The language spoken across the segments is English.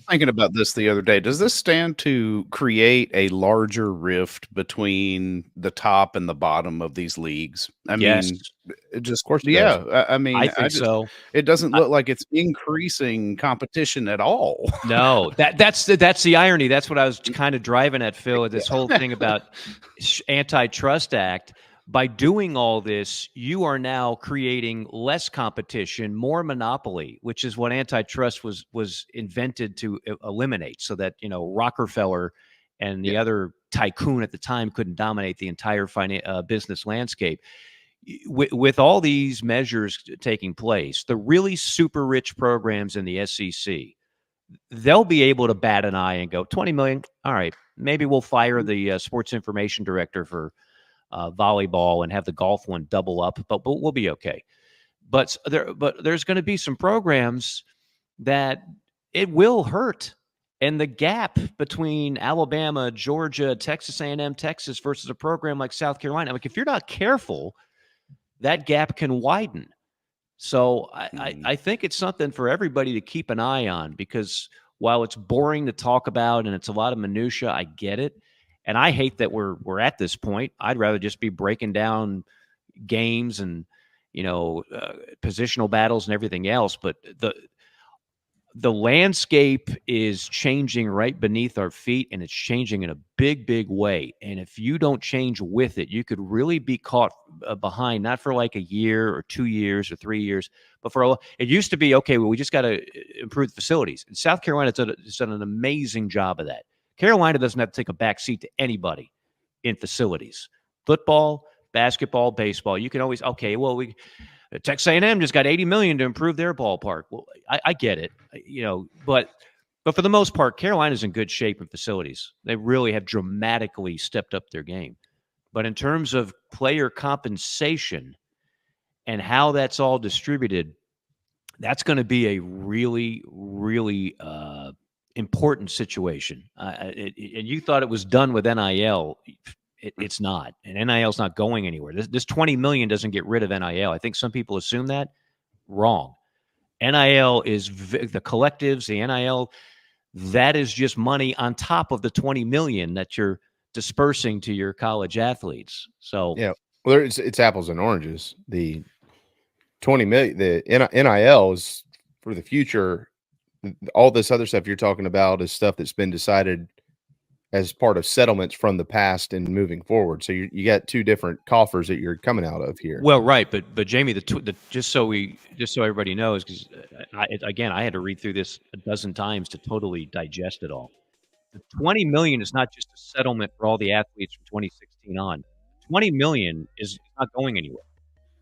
thinking about this the other day. Does this stand to create a larger rift between the top and the bottom of these leagues? I Yes, mean, it Of just course it does. yeah, I I mean, think so. it doesn't I look like it's increasing competition at all. No, that's the irony. That's what I was kind of driving at, Phil, with this whole thing about antitrust act. By doing all this, you are now creating less competition, more monopoly, which is what antitrust was invented to eliminate, so that Rockefeller and the Yeah. other tycoon at the time couldn't dominate the entire business landscape. With all these measures taking place, the really super rich programs in the SEC, they'll be able to bat an eye and go 20 million. All right, maybe we'll fire the sports information director for volleyball and have the golf one double up, but we'll be okay. But there's going to be some programs that it will hurt, and the gap between Alabama, Georgia, Texas A&M, Texas versus a program like South Carolina, like if you're not careful, that gap can widen. So I think it's something for everybody to keep an eye on, because while it's boring to talk about and it's a lot of minutia, I get it. And I hate that we're at this point. I'd rather just be breaking down games and positional battles and everything else. But the landscape is changing right beneath our feet, and it's changing in a big, big way. And if you don't change with it, you could really be caught behind, not for like a year or 2 years or 3 years, but it used to be, okay, well, we just got to improve the facilities. And South Carolina's done an amazing job of that. Carolina doesn't have to take a back seat to anybody in facilities. Football, basketball, baseball, you can always, okay, well, Texas A&M just got $80 million to improve their ballpark. Well, I get it, but for the most part, Carolina's in good shape in facilities. They really have dramatically stepped up their game. But in terms of player compensation and how that's all distributed, that's going to be a really, really important situation. And you thought it was done with NIL. It's not, and NIL is not going anywhere. This $20 million doesn't get rid of NIL. I think some people assume that. Wrong. NIL is the collectives, the NIL. That is just money on top of the $20 million that you're dispersing to your college athletes. So yeah, well, it's apples and oranges. The 20 million, the NIL is for the future. All this other stuff you're talking about is stuff that's been decided as part of settlements from the past and moving forward. So you got two different coffers that you're coming out of here. Well, right, but Jamie, just so everybody knows, because I had to read through this a dozen times to totally digest it all. The 20 million is not just a settlement for all the athletes from 2016 on. 20 million is not going anywhere.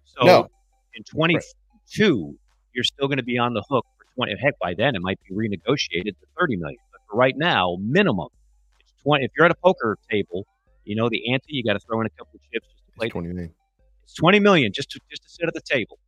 So No. in 22, you're still going to be on the hook for 20. Heck, by then it might be renegotiated to 30 million. But for right now, minimum, it's 20. If you're at a poker table, the ante, you got to throw in a couple of chips just to play. It's 20 million. It's 20 million just to sit at the table.